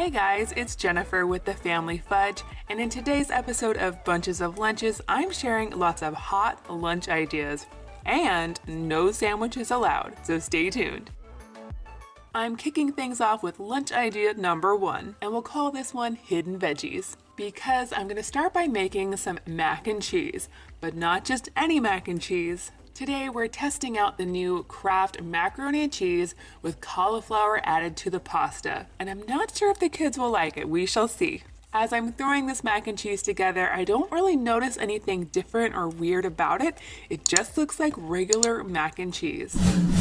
Hey guys, it's Jennifer with the Family Fudge, and in today's episode of Bunches of Lunches, I'm sharing lots of hot lunch ideas. And no sandwiches allowed, so stay tuned. I'm kicking things off with lunch idea number 1, and we'll call this one Hidden Veggies. Because I'm going to start by making some mac and cheese, but not just any mac and cheese. Today we're testing out the new Kraft macaroni and cheese with cauliflower added to the pasta, and I'm not sure if the kids will like it. We shall see. As I'm throwing this mac and cheese together, I don't really notice anything different or weird about it. It just looks like regular mac and cheese.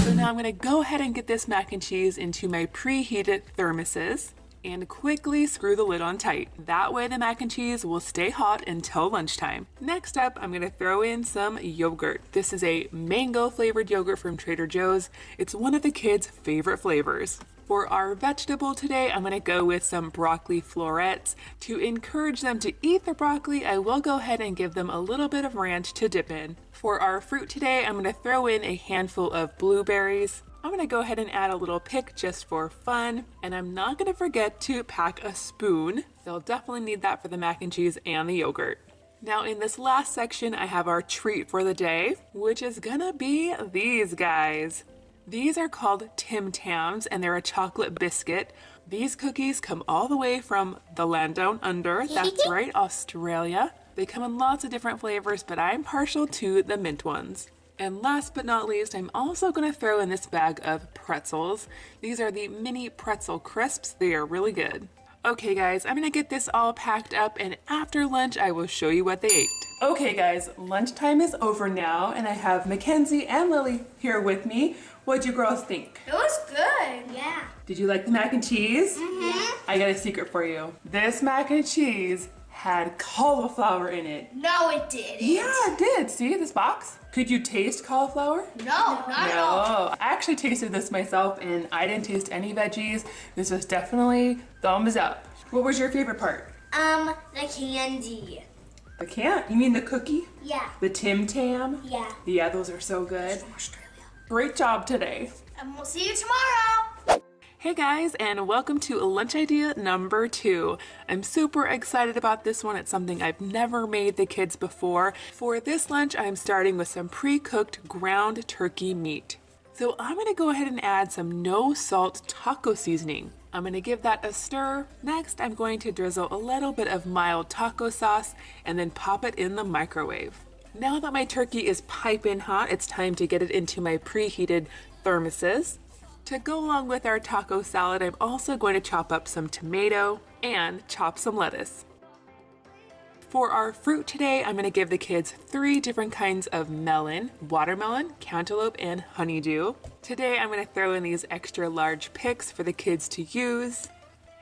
So now I'm going to go ahead and get this mac and cheese into my preheated thermoses and quickly screw the lid on tight. That way the mac and cheese will stay hot until lunchtime. Next up, I'm going to throw in some yogurt. This is a mango flavored yogurt from Trader Joe's. It's one of the kids' favorite flavors. For our vegetable today, I'm going to go with some broccoli florets. To encourage them to eat the broccoli, I will go ahead and give them a little bit of ranch to dip in. For our fruit today, I'm going to throw in a handful of blueberries. I'm going to go ahead and add a little pick just for fun, and I'm not going to forget to pack a spoon. They'll definitely need that for the mac and cheese and the yogurt. Now in this last section, I have our treat for the day, which is gonna be these guys. These are called Tim Tams, and they're a chocolate biscuit. These cookies come all the way from the land down under. That's right, Australia. They come in lots of different flavors, but I'm partial to the mint ones. And last but not least, I'm also going to throw in this bag of pretzels. These are the mini pretzel crisps. They are really good. Okay guys, I'm going to get this all packed up, and after lunch I will show you what they ate. Okay guys, lunchtime is over now, and I have Mackenzie and Lily here with me. What'd you girls think? It was good. Yeah. Did you like the mac and cheese? Mm-hmm. I got a secret for you. This mac and cheese had cauliflower in it. No, it didn't. Yeah, it did. See this box? Could you taste cauliflower? No, not at all. I actually tasted this myself, and I didn't taste any veggies. This was definitely thumbs up. What was your favorite part? The candy. The can? You mean the cookie? Yeah. The Tim Tam? Yeah. Yeah, those are so good. From Australia. Great job today. And we'll see you tomorrow. Hey guys, and welcome to lunch idea number 2. I'm super excited about this one. It's something I've never made the kids before. For this lunch, I'm starting with some pre-cooked ground turkey meat. So I'm gonna go ahead and add some no salt taco seasoning. I'm gonna give that a stir. Next, I'm going to drizzle a little bit of mild taco sauce and then pop it in the microwave. Now that my turkey is piping hot, it's time to get it into my preheated thermoses. To go along with our taco salad, I'm also going to chop up some tomato and chop some lettuce. For our fruit today, I'm going to give the kids 3 different kinds of melon: watermelon, cantaloupe, and honeydew. Today, I'm going to throw in these extra large picks for the kids to use.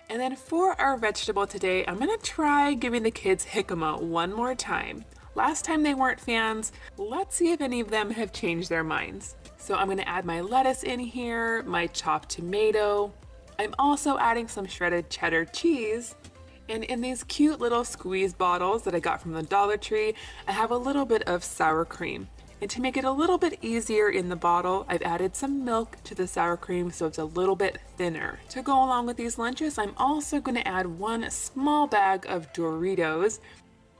And then for our vegetable today, I'm going to try giving the kids jicama one more time. Last time they weren't fans. Let's see if any of them have changed their minds. So I'm going to add my lettuce in here, my chopped tomato. I'm also adding some shredded cheddar cheese. And in these cute little squeeze bottles that I got from the Dollar Tree, I have a little bit of sour cream. And to make it a little bit easier in the bottle, I've added some milk to the sour cream so it's a little bit thinner. To go along with these lunches, I'm also going to add 1 small bag of Doritos.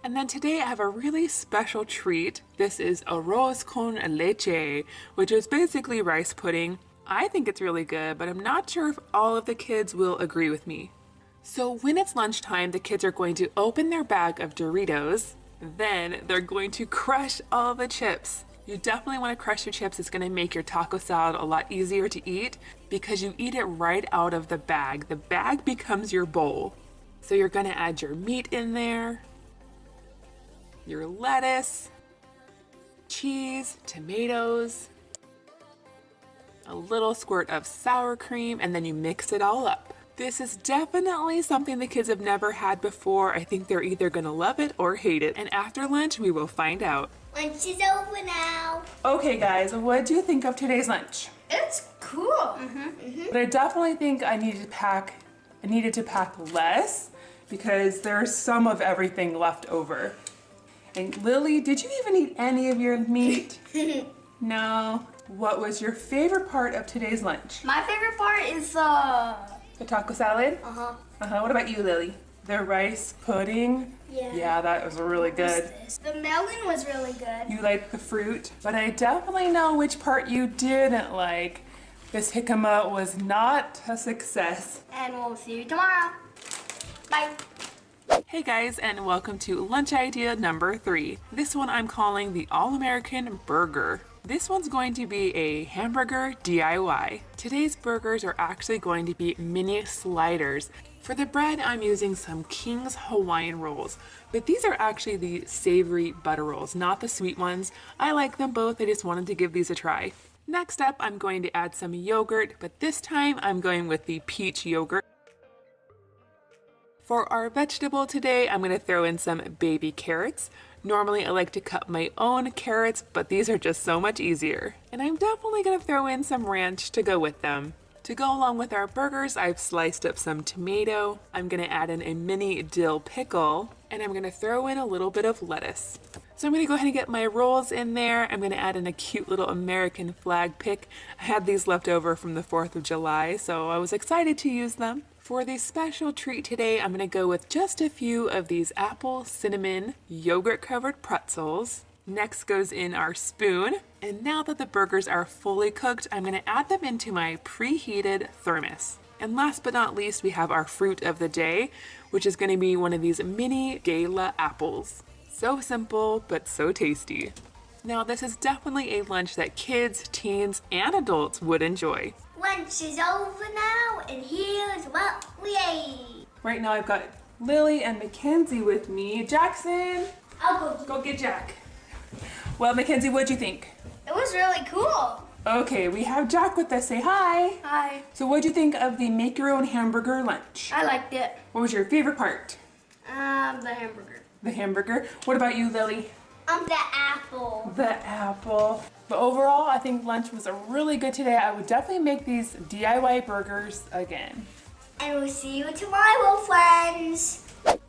And then today I have a really special treat. This is arroz con leche, which is basically rice pudding. I think it's really good, but I'm not sure if all of the kids will agree with me. So when it's lunchtime, the kids are going to open their bag of Doritos. Then they're going to crush all the chips. You definitely want to crush your chips. It's going to make your taco salad a lot easier to eat because you eat it right out of the bag. The bag becomes your bowl. So you're going to add your meat in there, your lettuce, cheese, tomatoes, a little squirt of sour cream, and then you mix it all up. This is definitely something the kids have never had before. I think they're either gonna love it or hate it, and after lunch we will find out. Lunch is over now. Okay guys, what do you think of today's lunch? It's cool. But I definitely think I needed to pack less because there's some of everything left over. And Lily, did you even eat any of your meat? No. What was your favorite part of today's lunch? My favorite part is The taco salad? Uh-huh. Uh-huh. What about you, Lily? The rice pudding? Yeah. Yeah, that was really good. The melon was really good. You like the fruit, but I definitely know which part you didn't like. This jicama was not a success. And we'll see you tomorrow. Bye. Hey guys, and welcome to lunch idea number 3. This one I'm calling the All-American Burger. This one's going to be a hamburger DIY. Today's burgers are actually going to be mini sliders. For the bread, I'm using some King's Hawaiian rolls, but these are actually the savory butter rolls, not the sweet ones. I like them both, I just wanted to give these a try. Next up, I'm going to add some yogurt, but this time I'm going with the peach yogurt. For our vegetable today, I'm going to throw in some baby carrots. Normally I like to cut my own carrots, but these are just so much easier. And I'm definitely going to throw in some ranch to go with them. To go along with our burgers, I've sliced up some tomato. I'm going to add in a mini dill pickle, and I'm going to throw in a little bit of lettuce. So I'm going to go ahead and get my rolls in there. I'm going to add in a cute little American flag pick. I had these left over from the 4th of July, so I was excited to use them. For the special treat today, I'm going to go with just a few of these apple cinnamon yogurt covered pretzels. Next goes in our spoon. And now that the burgers are fully cooked, I'm going to add them into my preheated thermos. And last but not least, we have our fruit of the day, which is going to be one of these mini gala apples. So simple, but so tasty. Now this is definitely a lunch that kids, teens, and adults would enjoy. Lunch is over now, and here's what we ate. Right now I've got Lily and Mackenzie with me. Jackson! I'll Go get Jack. Well, Mackenzie, what'd you think? It was really cool. Okay, we have Jack with us. Say hi. Hi. So what'd you think of the make your own hamburger lunch? I liked it. What was your favorite part? The hamburger. The hamburger. What about you, Lily? The apple. The apple. But overall, I think lunch was really good today. I would definitely make these DIY burgers again. And we'll see you tomorrow, friends.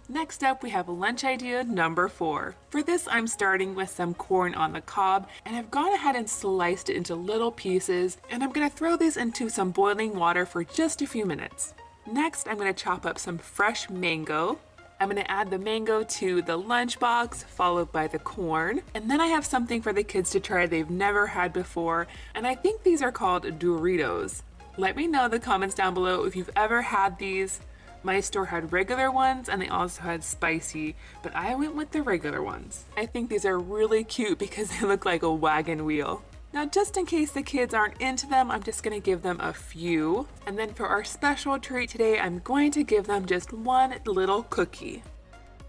Next up, we have lunch idea number 4. For this, I'm starting with some corn on the cob, and I've gone ahead and sliced it into little pieces, and I'm gonna throw these into some boiling water for just a few minutes. Next, I'm gonna chop up some fresh mango. I'm gonna add the mango to the lunchbox, followed by the corn. And then I have something for the kids to try they've never had before, and I think these are called Doritos. Let me know in the comments down below if you've ever had these. My store had regular ones and they also had spicy, but I went with the regular ones. I think these are really cute because they look like a wagon wheel. Now, just in case the kids aren't into them, I'm just gonna give them a few. And then for our special treat today, I'm going to give them just one little cookie.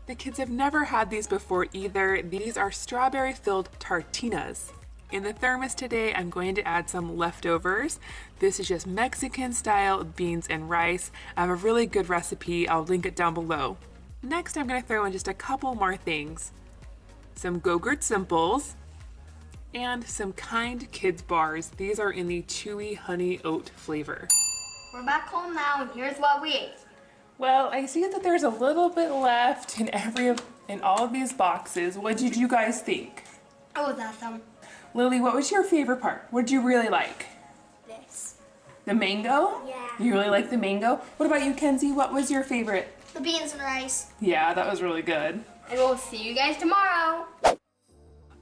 The kids have never had these before either. These are strawberry-filled tartinas. In the thermos today, I'm going to add some leftovers. This is just Mexican style beans and rice. I have a really good recipe. I'll link it down below. Next, I'm gonna throw in just a couple more things. Some Go-Gurt Simples and some Kind Kids bars. These are in the chewy honey oat flavor. We're back home now, and here's what we ate. Well, I see that there's a little bit left in all of these boxes. What did you guys think? It was awesome. Lily, what was your favorite part? What did you really like? This. The mango? Yeah. You really like the mango? What about you, Kenzie? What was your favorite? The beans and rice. Yeah, that was really good. And we'll see you guys tomorrow.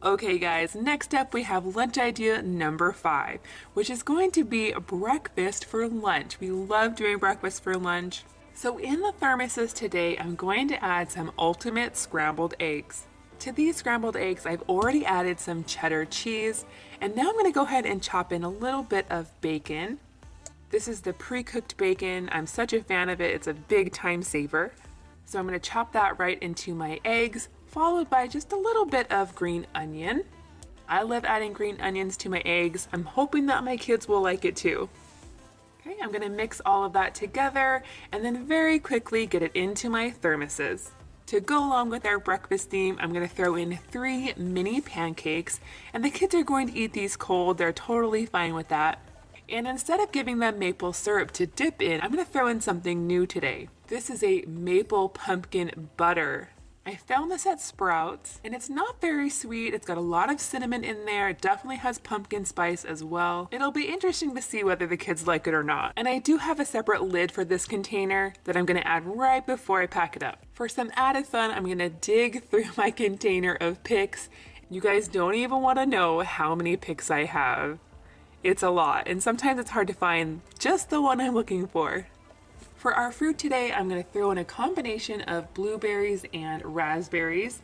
Okay guys, next up we have lunch idea number 5, which is going to be breakfast for lunch. We love doing breakfast for lunch. So in the thermoses today, I'm going to add some ultimate scrambled eggs. To these scrambled eggs, I've already added some cheddar cheese, and now I'm going to go ahead and chop in a little bit of bacon. This is the pre-cooked bacon. I'm such a fan of it. It's a big time saver. So I'm going to chop that right into my eggs, followed by just a little bit of green onion. I love adding green onions to my eggs. I'm hoping that my kids will like it too. Okay, I'm going to mix all of that together and then very quickly get it into my thermoses. To go along with our breakfast theme, I'm going to throw in 3 mini pancakes, and the kids are going to eat these cold. They're totally fine with that. And instead of giving them maple syrup to dip in, I'm going to throw in something new today. This is a maple pumpkin butter. I found this at Sprouts, and it's not very sweet. It's got a lot of cinnamon in there. It definitely has pumpkin spice as well. It'll be interesting to see whether the kids like it or not. And I do have a separate lid for this container that I'm gonna add right before I pack it up. For some added fun, I'm gonna dig through my container of picks. You guys don't even wanna know how many picks I have. It's a lot, and sometimes it's hard to find just the one I'm looking for. For our fruit today, I'm going to throw in a combination of blueberries and raspberries.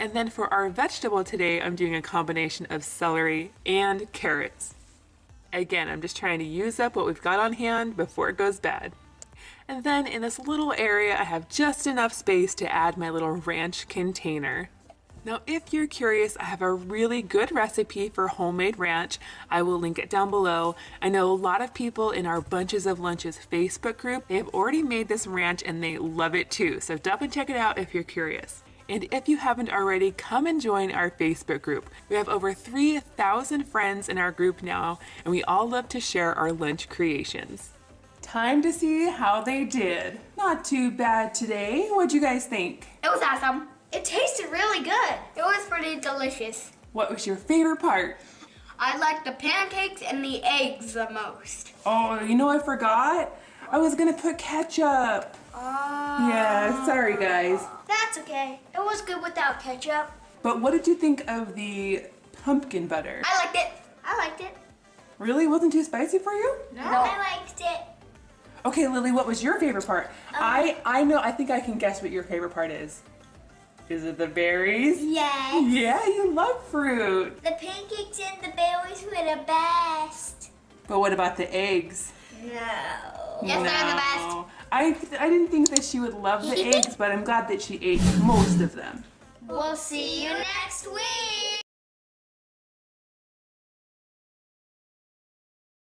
And then for our vegetable today, I'm doing a combination of celery and carrots. Again, I'm just trying to use up what we've got on hand before it goes bad. And then in this little area, I have just enough space to add my little ranch container. Now, if you're curious, I have a really good recipe for homemade ranch. I will link it down below. I know a lot of people in our Bunches of Lunches Facebook group, they have already made this ranch and they love it too. So definitely check it out if you're curious. And if you haven't already, come and join our Facebook group. We have over 3,000 friends in our group now, and we all love to share our lunch creations. Time to see how they did. Not too bad today. What'd you guys think? It was awesome. It tasted really good. It was pretty delicious. What was your favorite part? I liked the pancakes and the eggs the most. Oh, you know I forgot? I was gonna put ketchup. Yeah, sorry guys. That's okay. It was good without ketchup. But what did you think of the pumpkin butter? I liked it. I liked it. Really? Wasn't too spicy for you? No. I liked it. Okay, Lily, what was your favorite part? I know, I think I can guess what your favorite part is. Is it the berries? Yes. Yeah, you love fruit. The pancakes and the berries were the best. But what about the eggs? No. Yes, they're the best. I didn't think that she would love the eggs, but I'm glad that she ate most of them. We'll see you next week.